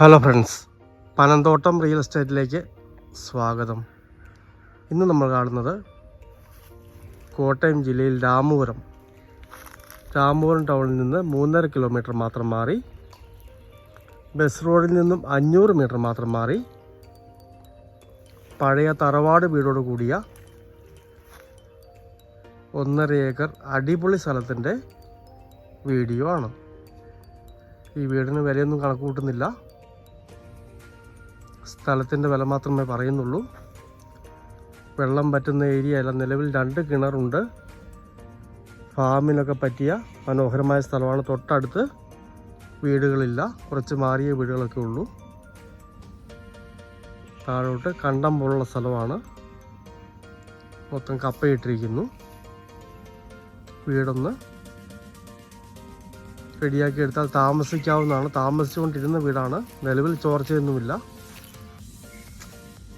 Hello friends, Panamthottam real എസ്റ്റേറ്റിലേക്ക് സ്വാഗതം. ഇന്ന് നമ്മൾ കാണുന്നത് കോട്ടയം ജില്ലയിൽ രാമപുരം ടൗണിൽ നിന്ന് 3.5 കിലോമീറ്റർ മാത്രം മാറി, ബസ് റോഡിൽ നിന്നും 500 മീറ്റർ മാത്രം മാറി, പഴയ തറവാട് വീടോട് കൂടിയ 1.5 ഏക്കർ അടിപൊളി സ്ഥലത്തിൻ്റെ വീഡിയോ ആണ്. ഈ വീടിന് വിലയൊന്നും കണക്ക് കൂട്ടുന്നില്ല, സ്ഥലത്തിൻ്റെ വില മാത്രമേ പറയുന്നുള്ളൂ. വെള്ളം പറ്റുന്ന ഏരിയ അല്ല. നിലവിൽ 2 കിണറുണ്ട്. ഫാമിനൊക്കെ പറ്റിയ മനോഹരമായ സ്ഥലമാണ്. തൊട്ടടുത്ത് വീടുകളില്ല, കുറച്ച് മാറിയ വീടുകളൊക്കെ ഉള്ളൂ. താഴോട്ട് കണ്ടം പോലുള്ള സ്ഥലമാണ്. മൊത്തം കപ്പയിട്ടിരിക്കുന്നു. വീടൊന്ന് റെഡിയാക്കി എടുത്താൽ താമസിക്കാവുന്നതാണ്. താമസിച്ചുകൊണ്ടിരുന്ന വീടാണ്. നിലവിൽ ചോർച്ചയൊന്നുമില്ല.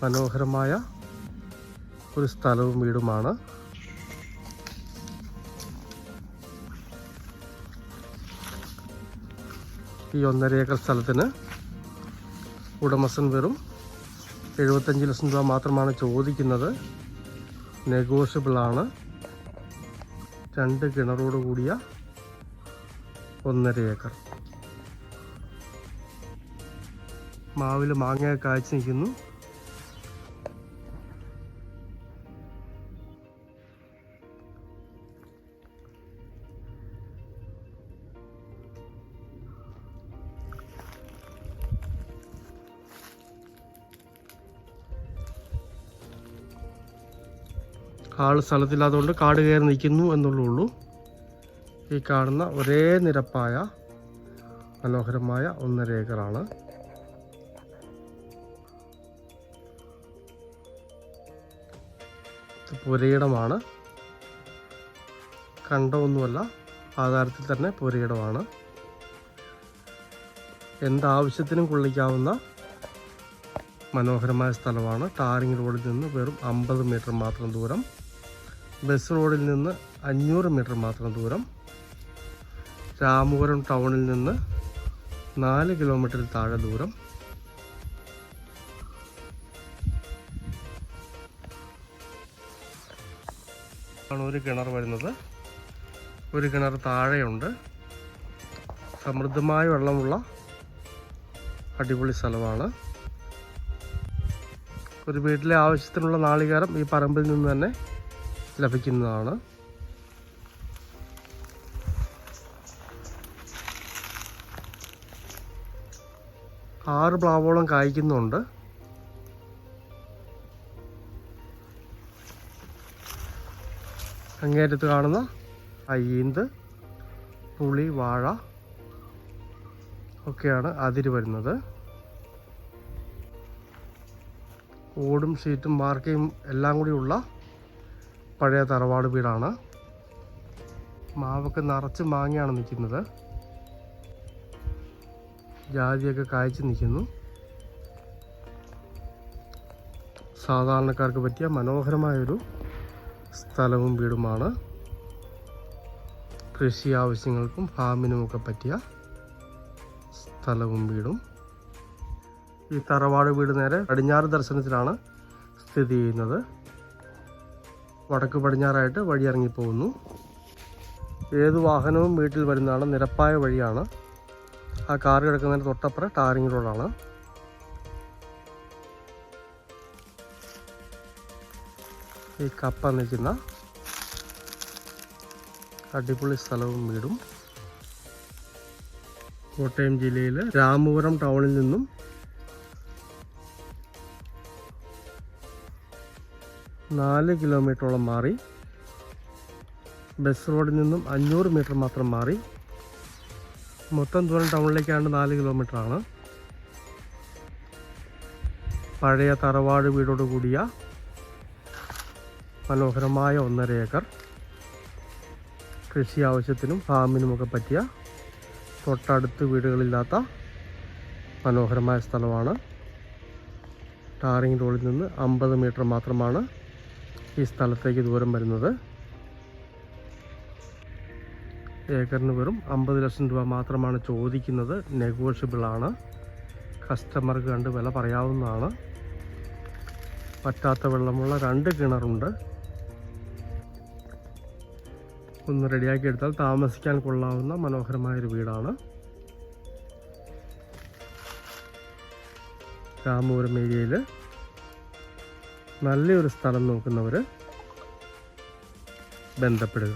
മനോഹരമായ ഒരു സ്ഥലവും വീടുമാണ്. ഈ 1.5 ഏക്കർ സ്ഥലത്തിന് ഉടമസ്ഥൻ വെറും 75 ലക്ഷം രൂപ മാത്രമാണ് ചോദിക്കുന്നത്. നെഗോഷ്യബിളാണ്. 2 കിണറോട് കൂടിയ 1.5 ഏക്കർ. മാവിൽ മാങ്ങ കായ്ച്ചു നിൽക്കുന്നു. ആൾ സ്ഥലത്തില്ലാത്തതുകൊണ്ട് കാട് കയറി നിൽക്കുന്നു എന്നുള്ളൂ. ഈ കാണുന്ന ഒരേ നിരപ്പായ മനോഹരമായ 1.5 ഏക്കറാണ്. പുരയിടമാണ്. കണ്ടമൊന്നുമല്ല, ആധാരത്തിൽ തന്നെ പുരയിടമാണ്. എന്താവശ്യത്തിനും കൊള്ളിക്കാവുന്ന മനോഹരമായ സ്ഥലമാണ്. ടാറിങ് റോഡിൽ നിന്ന് വെറും 50 മീറ്റർ മാത്രം ദൂരം, ബസ് റോഡിൽ നിന്ന് 500 മീറ്റർ മാത്രം ദൂരം, രാമപുരം ടൗണിൽ നിന്ന് 4 കിലോമീറ്ററിൽ താഴെ ദൂരം. ആണ് ഒരു കിണർ വരുന്നത്. ഒരു കിണർ താഴെയുണ്ട്. സമൃദ്ധമായ വെള്ളമുള്ള അടിപൊളി സ്ഥലമാണ്. ഒരു വീട്ടിലെ ആവശ്യത്തിനുള്ള നാളികേരം ഈ പറമ്പിൽ നിന്ന് തന്നെ ലഭിക്കുന്നതാണ്. 6 പ്ലാവോളം കായ്ക്കുന്നുണ്ട്. അങ്ങേറ്റത്ത് കാണുന്ന ഈന്ത്, പുളി, വാഴ ഒക്കെയാണ് അതിര് വരുന്നത്. ഓടും ഷീറ്റും വാർക്കയും എല്ലാം കൂടിയുള്ള പഴയ തറവാട് വീടാണ്. മാവൊക്കെ നിറച്ച് മാങ്ങയാണ് നിൽക്കുന്നത്. ജാതിയൊക്കെ കായ്ച്ച് നിൽക്കുന്നു. സാധാരണക്കാർക്ക് പറ്റിയ മനോഹരമായൊരു സ്ഥലവും വീടുമാണ്. കൃഷി ആവശ്യങ്ങൾക്കും ഫാമിനുമൊക്കെ പറ്റിയ സ്ഥലവും വീടും. ഈ തറവാട് വീട് നേരെ പടിഞ്ഞാറ് ദർശനത്തിലാണ് സ്ഥിതി ചെയ്യുന്നത്. വടക്ക് പടിഞ്ഞാറായിട്ട് വഴി ഇറങ്ങിപ്പോകുന്നു. ഏത് വാഹനവും വീട്ടിൽ വരുന്നതാണ്. നിരപ്പായ വഴിയാണ്. ആ കാർ കിടക്കുന്നതിന് തൊട്ടപ്പുറം ടാറിങ് റോഡാണ്. ഈ കപ്പ നിൽക്കുന്ന അടിപൊളി സ്ഥലവും വീടും. കോട്ടയം ജില്ലയിൽ രാമപുരം ടൗണിൽ നിന്നും 4 കിലോമീറ്ററോളം മാറി, ബസ് റോഡിൽ നിന്നും 500 മീറ്റർ മാത്രം മാറി, മൊത്തം ദൂരം ടൗണിലേക്കാണ്ട് 4 കിലോമീറ്ററാണ്. പഴയ തറവാട് വീടോട് കൂടിയ മനോഹരമായ 1.5 ഏക്കർ. കൃഷി ആവശ്യത്തിനും ഫാമിനുമൊക്കെ പറ്റിയ തൊട്ടടുത്ത് വീടുകളില്ലാത്ത മനോഹരമായ സ്ഥലമാണ്. ടാറിങ് റോഡിൽ നിന്ന് 50 മീറ്റർ മാത്രമാണ് ഈ സ്ഥലത്തേക്ക് ദൂരം വരുന്നത്. ഏക്കറിന് വെറും 50 ലക്ഷം രൂപ മാത്രമാണ് ചോദിക്കുന്നത്. നെഗോഷ്യബിളാണ്. കസ്റ്റമർക്ക് കണ്ട് വില പറയാവുന്നതാണ്. വറ്റാത്ത വെള്ളമുള്ള 2 കിണറുണ്ട്. ഒന്ന് റെഡിയാക്കി എടുത്താൽ താമസിക്കാൻ കൊള്ളാവുന്ന മനോഹരമായൊരു വീടാണ്. രാമപുരം ഏരിയയിൽ നല്ലൊരു സ്ഥലം നോക്കുന്നവർ ബന്ധപ്പെടുക.